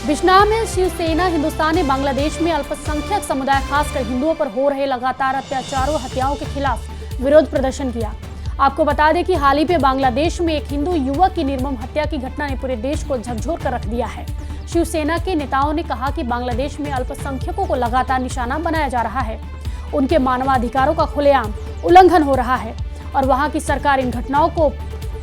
बिजनौर में शिवसेना हिंदुस्तान ने बांग्लादेश में अल्पसंख्यक समुदाय खासकर हिंदुओं पर हो रहे लगातार अत्याचारों हत्याओं के खिलाफ विरोध प्रदर्शन किया। आपको बता दें कि हाल ही में बांग्लादेश में एक हिंदू युवक की निर्मम हत्या की घटना ने पूरे देश को झकझोर कर रख दिया है। शिवसेना के नेताओं ने कहा कि बांग्लादेश में अल्पसंख्यकों को लगातार निशाना बनाया जा रहा है, उनके मानवाधिकारों का खुलेआम उल्लंघन हो रहा है और वहां की सरकार इन घटनाओं को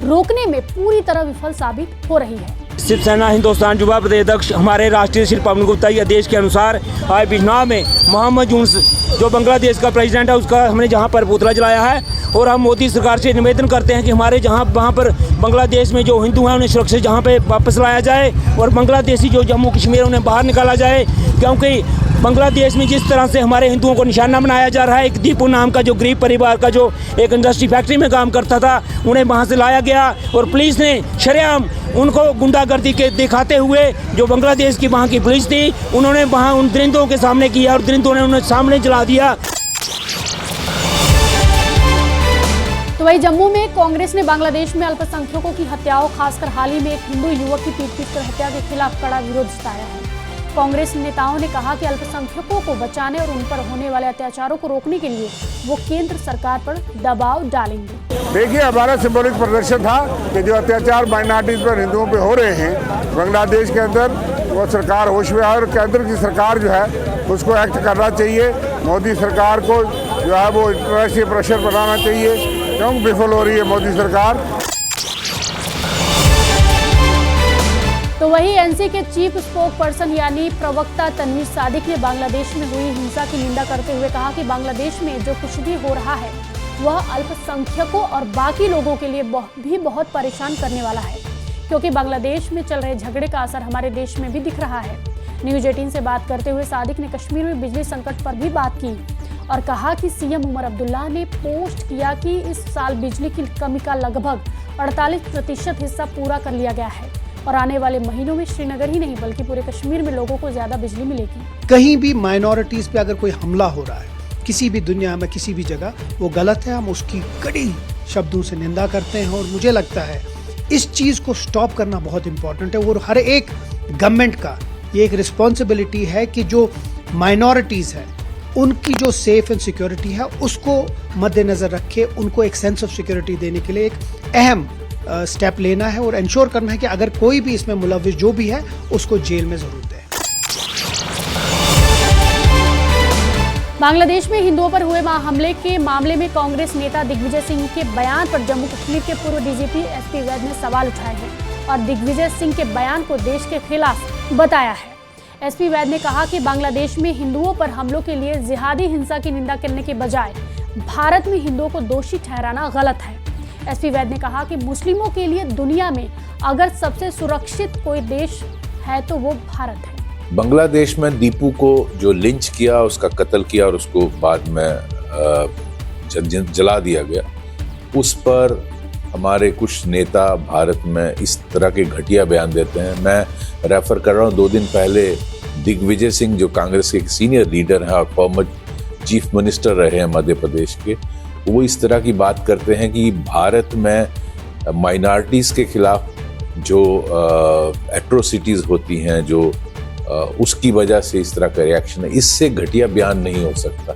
रोकने में पूरी तरह विफल साबित हो रही है। शिवसेना हिंदुस्तान युवा प्रदेश अध्यक्ष हमारे राष्ट्रीय श्री पवन गुप्ता के आदेश के अनुसार आज बिजनौर में मोहम्मद यूनुस जो बांग्लादेश का प्रेसिडेंट है उसका हमने जहां पर पुतला जलाया है और हम मोदी सरकार से निवेदन करते हैं कि हमारे वहां पर बांग्लादेश में जो हिंदू हैं उन्हें सुरक्षित जहां पे वापस लाया जाए और बांग्लादेशी जो जम्मू कश्मीर उन्हें बाहर निकाला जाए, क्योंकि बांग्लादेश में जिस तरह से हमारे हिंदुओं को निशाना बनाया जा रहा है। एक दीपू नाम का जो गरीब परिवार का जो एक इंडस्ट्री फैक्ट्री में काम करता था उन्हें वहां से लाया गया और पुलिस ने शरेआम उनको गुंडागर्दी के दिखाते हुए जो बांग्लादेश की वहां की पुलिस थी उन्होंने वहां उन दरिंदों के सामने किया और दरिंदों ने उन्हें सामने जला दिया। तो वही जम्मू में कांग्रेस ने बांग्लादेश में अल्पसंख्यकों की हत्याओं खासकर हाल ही में एक हिंदू युवक की पीट कर हत्या के खिलाफ कड़ा विरोध जताया है। कांग्रेस नेताओं ने कहा कि अल्पसंख्यकों को बचाने और उन पर होने वाले अत्याचारों को रोकने के लिए वो केंद्र सरकार पर दबाव डालेंगे। देखिए, हमारा सिंबॉलिक प्रदर्शन था कि जो अत्याचार माइनॉरिटीज पर हिंदुओं पे हो रहे हैं बांग्लादेश के अंदर, वो सरकार होश में आए और केंद्र की सरकार जो है उसको एक्ट करना चाहिए। मोदी सरकार को जो है वो इंटरनेशनल प्रेशर बनाना चाहिए, क्योंकि विफल हो रही है मोदी सरकार। तो वही एनसी के चीफ स्पोक पर्सन यानी प्रवक्ता तनवीर सादिक ने बांग्लादेश में हुई हिंसा की निंदा करते हुए कहा कि बांग्लादेश में जो कुछ भी हो रहा है वह अल्पसंख्यकों और बाकी लोगों के लिए भी बहुत परेशान करने वाला है, क्योंकि बांग्लादेश में चल रहे झगड़े का असर हमारे देश में भी दिख रहा है। न्यूज 18 से बात करते हुए सादिक ने कश्मीर में बिजली संकट पर भी बात की और कहा कि सीएम उमर अब्दुल्ला ने पोस्ट किया कि इस साल बिजली की कमी का लगभग 48% हिस्सा पूरा कर लिया गया है और आने वाले महीनों में श्रीनगर ही नहीं बल्कि पूरे कश्मीर में लोगों को ज्यादा बिजली मिलेगी। कहीं भी माइनॉरिटीज पे अगर कोई हमला हो रहा है किसी भी दुनिया में किसी भी जगह, वो गलत है। हम उसकी कड़ी शब्दों से निंदा करते हैं और मुझे लगता है इस चीज को स्टॉप करना बहुत इंपॉर्टेंट है और हर एक गवर्नमेंट का ये एक रिस्पॉन्सिबिलिटी है कि जो माइनॉरिटीज है उनकी जो सेफ एंड सिक्योरिटी है उसको मद्देनजर रखे, उनको एक सेंस ऑफ सिक्योरिटी देने के लिए एक अहम स्टेप लेना है और इंश्योर करना है कि अगर कोई भी इसमें मुलविस जो भी है उसको जेल में जरूर दें। बांग्लादेश में हिंदुओं पर हुए हमले के मामले में कांग्रेस नेता दिग्विजय सिंह के बयान पर जम्मू कश्मीर के पूर्व डीजीपी एसपी वैद ने सवाल उठाए हैं और दिग्विजय सिंह के बयान को देश के खिलाफ बताया है। एसपी वैद ने कहा कि बांग्लादेश में हिंदुओं पर हमलों के लिए जिहादी हिंसा की निंदा करने के बजाय भारत में हिंदुओं को दोषी ठहराना गलत है। एसपी वैद ने कहा कि मुस्लिमों के लिए दुनिया में अगर सबसे सुरक्षित कोई देश है तो वो भारत है। बांग्लादेश में दीपू को जो लिंच किया, उसका कत्ल किया और उसको बाद में जला दिया गया, उस पर हमारे कुछ नेता भारत में इस तरह के घटिया बयान देते हैं। मैं रेफर कर रहा हूँ 2 दिन पहले दिग्विजय सिंह जो कांग्रेस के एक सीनियर लीडर हैं और फॉर्मर चीफ मिनिस्टर रहे हैं मध्य प्रदेश के, वो इस तरह की बात करते हैं कि भारत में माइनॉरिटीज़ के खिलाफ जो एट्रोसिटीज़ होती हैं जो उसकी वजह से इस तरह का रिएक्शन है। इससे घटिया बयान नहीं हो सकता।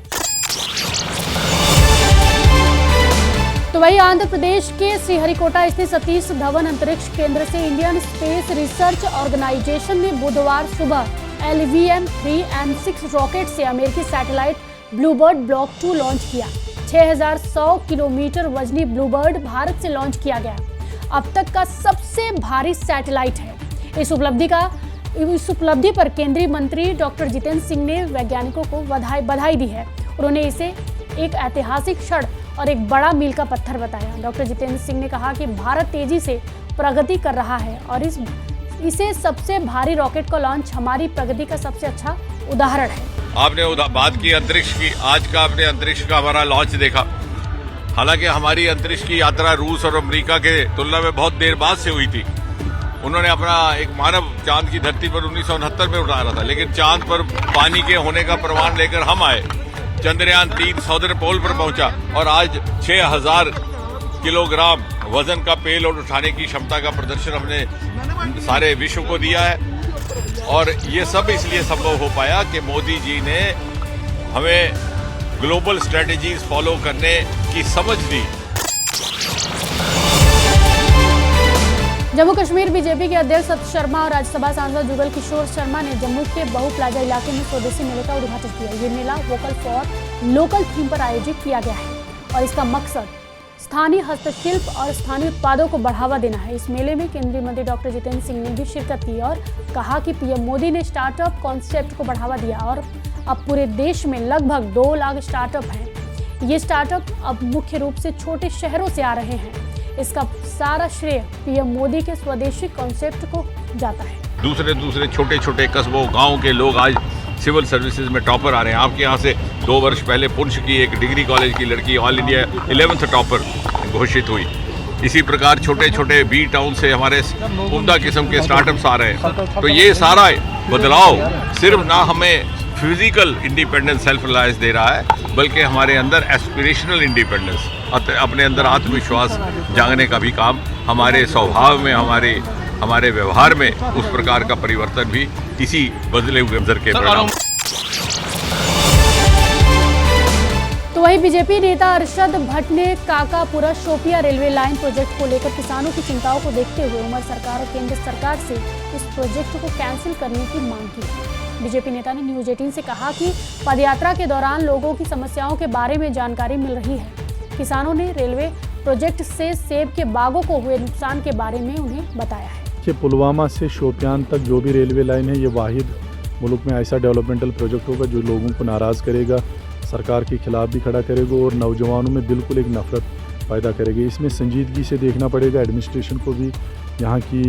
तो वही आंध्र प्रदेश के श्रीहरिकोटा स्थित सतीश धवन अंतरिक्ष केंद्र से इंडियन स्पेस रिसर्च ऑर्गेनाइजेशन ने बुधवार सुबह LVM-3 and 6 रॉकेट से अमेरिकी सैटेलाइट ब्लूबर्ड ब्लॉक 2 लॉन्च किया। 6100 किलोमीटर वजनी ब्लूबर्ड भारत से लॉन्च किया गया अब तक का सबसे भारी सैटेलाइट है। इस उपलब्धि पर केंद्रीय मंत्री डॉक्टर जितेंद्र सिंह ने वैज्ञानिकों को बधाई दी है। उन्होंने इसे एक ऐतिहासिक क्षण और एक बड़ा मील का पत्थर बताया। डॉक्टर जितेंद्र सिंह ने कहा कि भारत तेजी से प्रगति कर रहा है और इसे सबसे भारी रॉकेट का लॉन्च हमारी प्रगति का सबसे अच्छा उदाहरण है। आपने बात की अंतरिक्ष की, आज का आपने अंतरिक्ष का हमारा लॉन्च देखा। हालांकि हमारी अंतरिक्ष की यात्रा रूस और अमेरिका के तुलना में बहुत देर बाद से हुई थी। उन्होंने अपना एक मानव चांद की धरती पर 1969 में उतारा था, लेकिन चांद पर पानी के होने का प्रमाण लेकर हम आए। चंद्रयान 3 साउदर्न पोल पर पहुंचा और आज 6000 किलोग्राम वजन का पेलोड उठाने की क्षमता का प्रदर्शन हमने सारे विश्व को दिया है। और ये सब इसलिए संभव हो पाया कि मोदी जी ने हमें ग्लोबल स्ट्रेटजीज फॉलो करने की समझ दी। जम्मू कश्मीर बीजेपी के अध्यक्ष सतीश शर्मा और राज्यसभा सांसद जुगल किशोर शर्मा ने जम्मू के बहु प्लाजा इलाके में स्वदेशी मेले का उद्घाटन किया। ये मेला वोकल फॉर लोकल थीम पर आयोजित किया गया है और इसका मकसद स्थानीय हस्तशिल्प और स्थानीय उत्पादों को बढ़ावा देना है। इस मेले में केंद्रीय मंत्री डॉक्टर जितेंद्र सिंह ने भी शिरकत की और कहा कि पीएम मोदी ने स्टार्टअप कॉन्सेप्ट को बढ़ावा दिया और अब पूरे देश में लगभग 2 लाख स्टार्टअप हैं। ये स्टार्टअप अब मुख्य रूप से छोटे शहरों से आ रहे हैं। इसका सारा श्रेय पीएम मोदी के स्वदेशी कॉन्सेप्ट को जाता है। दूसरे छोटे छोटे कस्बों गाँव के लोग आज सिविल सर्विसेज में टॉपर आ रहे हैं। आपके यहाँ से 2 वर्ष पहले पुंछ की एक डिग्री कॉलेज की लड़की ऑल इंडिया 11th टॉपर घोषित हुई। इसी प्रकार छोटे छोटे बी टाउन से हमारे उम्दा किस्म के स्टार्टअप्स आ रहे हैं। तो ये सारा बदलाव सिर्फ ना हमें फिजिकल इंडिपेंडेंस सेल्फ रिलायंस दे रहा है, बल्कि हमारे अंदर एस्पिरेशनल इंडिपेंडेंस, अपने अंदर आत्मविश्वास जागने का भी काम, हमारे स्वभाव में, हमारे व्यवहार में उस प्रकार का परिवर्तन भी इसी बदले हुए नजर के परिणाम। तो वहीं बीजेपी नेता अरशद भट्ट ने Kakapora Shopian railway line project को लेकर किसानों की चिंताओं को देखते हुए उमर सरकार और केंद्र सरकार से इस प्रोजेक्ट को कैंसिल करने की मांग की। बीजेपी नेता ने न्यूज 18 से कहा कि पदयात्रा के दौरान लोगों की समस्याओं के बारे में जानकारी मिल रही है। किसानों ने रेलवे प्रोजेक्ट से सेब के बागों को हुए नुकसान के बारे में उन्हें बताया है कि पुलवामा से शोपियान तक जो भी रेलवे लाइन है, ये वाहिद मुल्क में ऐसा डेवलपमेंटल प्रोजेक्ट होगा जो लोगों को नाराज़ करेगा, सरकार के खिलाफ भी खड़ा करेगा और नौजवानों में बिल्कुल एक नफरत पैदा करेगा। इसमें संजीदगी से देखना पड़ेगा, एडमिनिस्ट्रेशन को भी, यहाँ की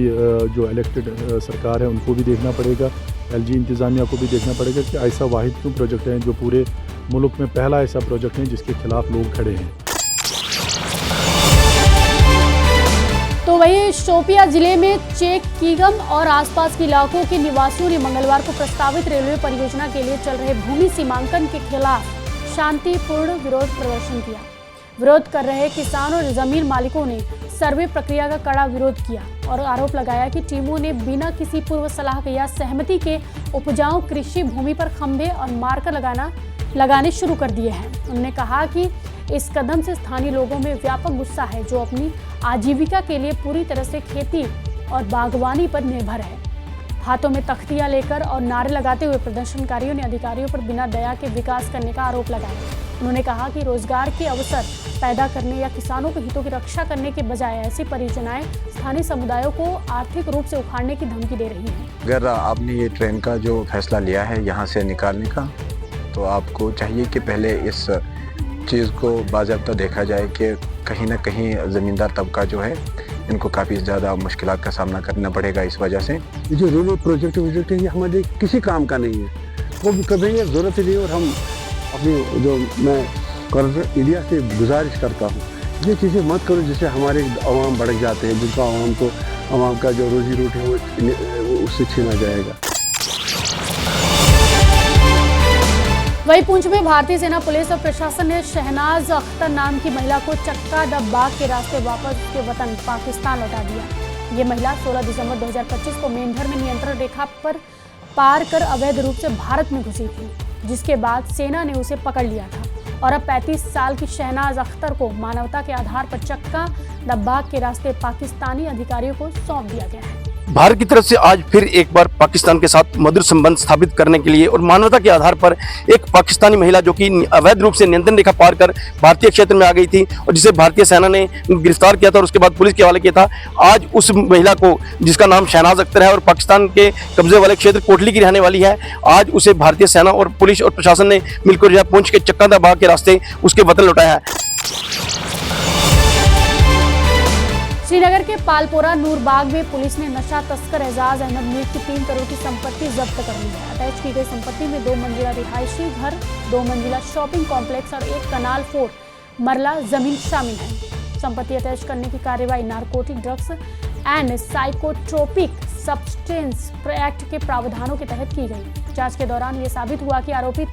जो इलेक्टेड सरकार है उनको भी देखना पड़ेगा, एलजी इंतज़ामिया को भी देखना पड़ेगा कि ऐसा वाहिद क्यों प्रोजेक्ट है जो पूरे मुल्क में पहला ऐसा प्रोजेक्ट है जिसके खिलाफ लोग खड़े हैं। तो वहीं शोपिया जिले में चेक कीगम और आसपास के इलाकों के निवासियों ने मंगलवार को प्रस्तावित रेलवे परियोजना के लिए चल रहे भूमि सीमांकन के खिलाफ शांतिपूर्ण विरोध प्रदर्शन किया। विरोध कर रहे किसान और जमीन मालिकों ने सर्वे प्रक्रिया का कड़ा विरोध किया और आरोप लगाया कि टीमों ने बिना किसी पूर्व सलाह या सहमति के उपजाऊ कृषि भूमि पर खंभे और मार्कर लगाने शुरू कर दिए हैं। उन्होंने कहा कि इस कदम से स्थानीय लोगों में व्यापक गुस्सा है जो अपनी आजीविका के लिए पूरी तरह से खेती और बागवानी पर निर्भर है। हाथों में तख्तियां लेकर और नारे लगाते हुए प्रदर्शनकारियों ने अधिकारियों पर बिना दया के विकास करने का आरोप लगाया। उन्होंने कहा कि रोजगार के अवसर पैदा करने या किसानों के हितों की रक्षा करने के बजाय ऐसी परियोजनाएं स्थानीय समुदायों को आर्थिक रूप से उखाड़ने की धमकी दे रही हैं। अगर आपने ये ट्रेन का जो फैसला लिया है यहाँ से निकालने का, तो आपको चाहिए कि पहले इस चीज़ को बाज़ाब्ता देखा जाए कि कहीं ना कहीं ज़मींदार तबका जो है इनको काफ़ी ज़्यादा मुश्किलात का सामना करना पड़ेगा इस वजह से। ये जो रेलवे प्रोजेक्ट है ये हमारे किसी काम का नहीं है, वो कभी ये ज़रूरत नहीं। और हम अपनी जो मैं कॉर्पोरेट इंडिया से गुजारिश करता हूँ, ये चीज़ें मत करो जिससे हमारे अवाम भड़क जाते हैं, जिनका अवाम का जो रोजी रोटी है वो उससे छीना जाएगा। वहीं पुंछ में भारतीय सेना, पुलिस और प्रशासन ने शहनाज अख्तर नाम की महिला को चक्का डब्बाग के रास्ते वापस उसके वतन पाकिस्तान लौटा दिया। ये महिला 16 दिसंबर 2025 को मेंढर में नियंत्रण रेखा पर पार कर अवैध रूप से भारत में घुसी थी, जिसके बाद सेना ने उसे पकड़ लिया था और अब 35 साल की शहनाज अख्तर को मानवता के आधार पर चक्का डब्बाग के रास्ते पाकिस्तानी अधिकारियों को सौंप दिया गया है। भारत की तरफ से आज फिर एक बार पाकिस्तान के साथ मधुर संबंध स्थापित करने के लिए और मानवता के आधार पर एक पाकिस्तानी महिला जो कि अवैध रूप से नियंत्रण रेखा पार कर भारतीय क्षेत्र में आ गई थी और जिसे भारतीय सेना ने गिरफ्तार किया था और उसके बाद पुलिस के हवाले किया था, आज उस महिला को, जिसका नाम शहनाज अख्तर है और पाकिस्तान के कब्जे वाले क्षेत्र कोटली की रहने वाली है, आज उसे भारतीय सेना और पुलिस और प्रशासन ने मिलकर पुंछ के चक्का डब्बाग के रास्ते उसके वतन लौटाया है। श्रीनगर के पालपोरा नूरबाग में पुलिस ने नशा तस्कर एजाज अहमद मीर की 3 करोड़ की संपत्ति जब्त कर ली है। अटैच की गई संपत्ति में 2 मंजिला रिहायशी घर, 2 मंजिला शॉपिंग कॉम्प्लेक्स और 1 कनाल 4 मरला जमीन शामिल है। संपत्ति अटैच करने की कार्रवाई narcotic drugs and psychotropic substance act के प्रावधानों के तहत की गई। जांच के दौरान ये साबित हुआ कि आरोपित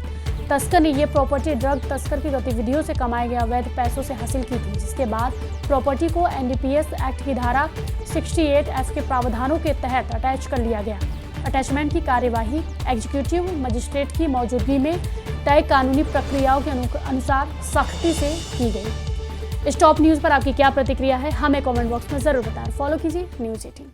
तस्कर ने ये प्रॉपर्टी ड्रग तस्कर की गतिविधियों से कमाए गए अवैध पैसों से हासिल की थी, जिसके बाद प्रॉपर्टी को एनडीपीएस एक्ट की धारा 68F के प्रावधानों के तहत अटैच कर लिया गया। अटैचमेंट की कार्यवाही एग्जीक्यूटिव मजिस्ट्रेट की मौजूदगी में तय कानूनी प्रक्रियाओं के अनुसार सख्ती से की गई। इस टॉप न्यूज़ पर आपकी क्या प्रतिक्रिया है, हमें कमेंट बॉक्स में जरूर बताएं। फॉलो कीजिए न्यूज़ 18।